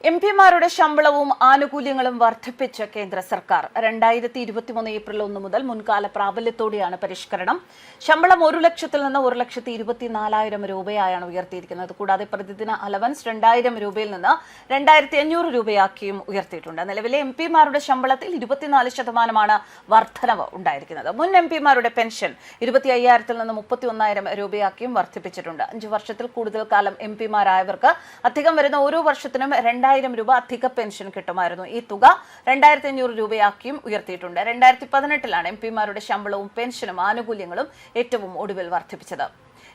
എംപിമാരുടെ ശമ്പളവും ആനുകൂല്യങ്ങളും വർദ്ധിപ്പിച്ച കേന്ദ്ര സർക്കാർ 2023 ഏപ്രിൽ 1 മുതൽ മുൻകാല പ്രാബല്യത്തോടെയാണ് പരിഷ്കരണം. ശമ്പളം 1 ലക്ഷത്തിൽ നിന്ന് 1,24,000 രൂപയായാണ് ഉയർത്തിയിരിക്കുന്നത്. കൂടാതെ പ്രതിദിന അലവൻസ് 2,000 രൂപയിൽ നിന്ന് 2,500 രൂപയാക്കിയും ഉയർത്തിയിട്ടുണ്ട്. നിലവിലെ എംപിമാരുടെ ശമ്പളത്തിൽ 24% വർധനവ് ഉണ്ടായിരിക്കുന്നത്. മുൻ എംപിമാരുടെ പെൻഷൻ 25,000 നിന്ന് 31,000 രൂപയാക്കിയും വർദ്ധിപ്പിച്ചിട്ടുണ്ട്. 5 വർഷത്തിൽ കൂടുതൽ കാലം എംപിമാരായവർക്ക് അധികം വരുന്ന ഓരോ വർഷത്തിനും 2,000 രൂപ അധിക പെൻഷൻ കിട്ടുമായിരുന്നു. ഈ തുക 2,500 രൂപയാക്കിയും ഉയർത്തിയിട്ടുണ്ട്. 2018 എംപിമാരുടെ ശമ്പളവും പെൻഷനും ആനുകൂല്യങ്ങളും ഏറ്റവും ഒടുവിൽ വർദ്ധിപ്പിച്ചത്.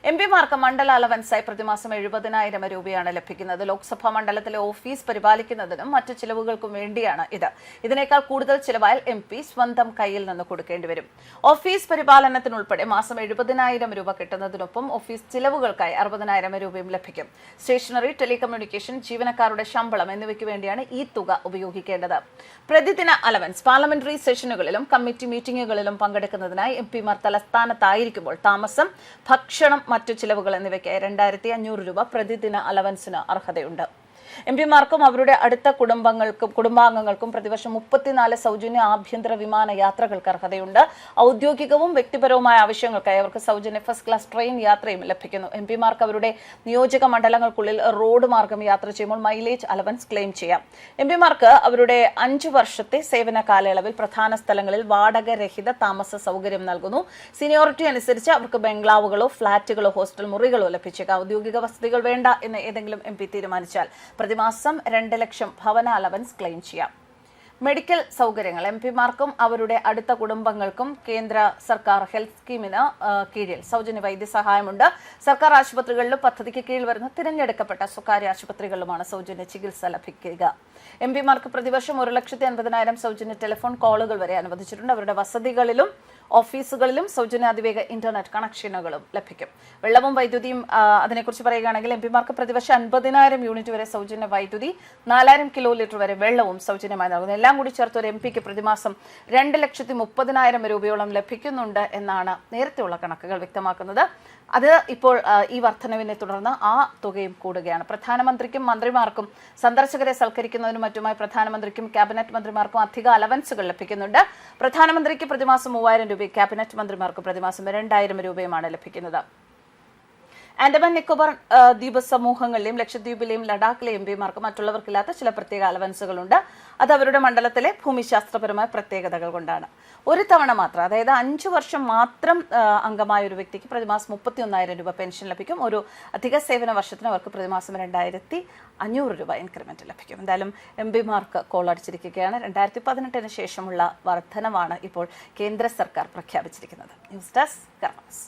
എംപിമാർക്ക് മണ്ഡല അലവൻസായി പ്രതിമാസം 70,000 രൂപയാണ് ലഭിക്കുന്നത്. ലോക്സഭാ മണ്ഡലത്തിലെ ഓഫീസ് പരിപാലിക്കുന്നതിനും മറ്റു ചിലവുകൾക്കും വേണ്ടിയാണ് ഇത്. ഇതിനേക്കാൾ കൂടുതൽ ചിലവായാൽ എംപി സ്വന്തം കയ്യിൽ നിന്ന് കൊടുക്കേണ്ടി വരും. ഓഫീസ് പരിപാലനത്തിനുൾപ്പെടെ മാസം 70,000 രൂപ കിട്ടുന്നതിനൊപ്പം ഓഫീസ് ചിലവുകൾക്കായി 60,000 രൂപയും ലഭിക്കും. സ്റ്റേഷനറി, ടെലികമ്മ്യൂണിക്കേഷൻ, ജീവനക്കാരുടെ ശമ്പളം എന്നിവയ്ക്ക് വേണ്ടിയാണ് ഈ തുക ഉപയോഗിക്കേണ്ടത്. പ്രതിദിന അലവൻസ് പാർലമെന്ററി സെഷനുകളിലും കമ്മിറ്റി മീറ്റിംഗുകളിലും പങ്കെടുക്കുന്നതിനായി എംപിമാർ തലസ്ഥാനത്തായിരിക്കുമ്പോൾ താമസം, ഭക്ഷണം, മറ്റു ചിലവുകൾ എന്നിവയ്ക്ക് 2,500 രൂപ പ്രതിദിന അലവൻസിന് അർഹതയുണ്ട്. എംപിമാർക്കും അവരുടെ അടുത്ത കുടുംബാംഗങ്ങൾക്കും പ്രതിവർഷം 34 സൗജന്യ ആഭ്യന്തര വിമാന യാത്രകൾക്ക് അർഹതയുണ്ട്. ഔദ്യോഗികവും വ്യക്തിപരവുമായ ആവശ്യങ്ങൾക്കായി അവർക്ക് സൗജന്യ ഫസ്റ്റ് ക്ലാസ് ട്രെയിൻ യാത്രയും ലഭിക്കുന്നു. എംപിമാർക്ക് അവരുടെ നിയോജക മണ്ഡലങ്ങൾക്കുള്ളിൽ റോഡ് മാർഗം യാത്ര ചെയ്യുമ്പോൾ മൈലേജ് അലവൻസ് ക്ലെയിം ചെയ്യാം. എംപിമാർക്ക് അവരുടെ 5 വർഷത്തെ സേവന കാലയളവിൽ പ്രധാന സ്ഥലങ്ങളിൽ വാടകരഹിത താമസ സൗകര്യം നൽകുന്നു. സീനിയോറിറ്റി അനുസരിച്ച് അവർക്ക് ബംഗ്ലാവുകളോ ഫ്ളാറ്റുകളോ ഹോസ്റ്റൽ മുറികളോ ലഭിച്ചേക്കാം. ഔദ്യോഗിക വസതികൾ വേണ്ട എന്ന് ഏതെങ്കിലും എംപി തീരുമാനിച്ചാൽ പ്രതിമാസം 2 ലക്ഷം ഭവന അലവൻസ് ക്ലെയിം ചെയ്യാം. മെഡിക്കൽ സൗകര്യങ്ങൾ എംപിമാർക്കും അവരുടെ അടുത്ത കുടുംബങ്ങൾക്കും കേന്ദ്ര സർക്കാർ ഹെൽത്ത് സ്കീമിന് കീഴിൽ സൗജന്യ വൈദ്യസഹായമുണ്ട്. സർക്കാർ ആശുപത്രികളിലും പദ്ധതിക്ക് കീഴിൽ വരുന്ന തിരഞ്ഞെടുക്കപ്പെട്ട സ്വകാര്യ ആശുപത്രികളിലുമാണ് സൗജന്യ ചികിത്സ ലഭിക്കുക. എംപിമാർക്ക് പ്രതിവർഷം 1,50,000 സൗജന്യ ടെലിഫോൺ കോളുകൾ വരെ അനുവദിച്ചിട്ടുണ്ട്. അവരുടെ വസതികളിലും ഓഫീസുകളിലും സൗജന്യ അതിവേഗ ഇന്റർനെറ്റ് കണക്ഷനുകളും ലഭിക്കും. വെള്ളവും വൈദ്യുതിയും അതിനെക്കുറിച്ച് പറയുകയാണെങ്കിൽ എംപിമാർക്ക് പ്രതിവർഷം 50,000 യൂണിറ്റ് വരെ സൗജന്യ വൈദ്യുതി, 4,000 കിലോ ലിറ്റർ വരെ വെള്ളവും സൗജന്യമായി നൽകുന്നു. എല്ലാം കൂടി ചേർത്ത് ഒരു എംപിക്ക് പ്രതിമാസം 2,30,000 രൂപയോളം ലഭിക്കുന്നുണ്ട് എന്നാണ് നേരത്തെയുള്ള കണക്കുകൾ വ്യക്തമാക്കുന്നത്. അത് ഇപ്പോൾ ഈ വർധനവിനെ തുടർന്ന് ആ തുകയും കൂടുകയാണ്. പ്രധാനമന്ത്രിക്കും മന്ത്രിമാർക്കും സന്ദർശകരെ സൽക്കരിക്കുന്നതിനും മറ്റുമായി പ്രധാനമന്ത്രിക്കും ക്യാബിനറ്റ് മന്ത്രിമാർക്കും അധിക അലവൻസുകൾ ലഭിക്കുന്നുണ്ട്. പ്രധാനമന്ത്രിക്ക് പ്രതിമാസം 3,000 രൂപയും ക്യാബിനറ്റ് മന്ത്രിമാർക്ക് പ്രതിമാസം 2,000 രൂപയുമാണ് ലഭിക്കുന്നത്. ആൻഡമാൻ നിക്കോബാർ ദ്വീപ സമൂഹങ്ങളിലെയും ലക്ഷദ്വീപിലെയും ലഡാക്കിലെ എംപിമാർക്ക് മറ്റുള്ളവർക്കില്ലാത്ത ചില പ്രത്യേക അലവൻസുകളുണ്ട്. അത് അവരുടെ മണ്ഡലത്തിലെ ഭൂമിശാസ്ത്രപരമായ പ്രത്യേകതകൾ കൊണ്ടാണ്. ഒരു തവണ മാത്രം, അതായത് 5 വർഷം മാത്രം അംഗമായ ഒരു വ്യക്തിക്ക് പ്രതിമാസം 31,000 രൂപ പെൻഷൻ ലഭിക്കും. ഒരു അധിക സേവന വർഷത്തിന് അവർക്ക് പ്രതിമാസം 2,500 രൂപ ഇൻക്രിമെന്റ് ലഭിക്കും. എന്തായാലും എംപിമാർക്ക് കോളടിച്ചിരിക്കുകയാണ്. 2018 ശേഷമുള്ള വർധനവാണ് ഇപ്പോൾ കേന്ദ്ര സർക്കാർ പ്രഖ്യാപിച്ചിരിക്കുന്നത്. News desk കർമ്മസ്.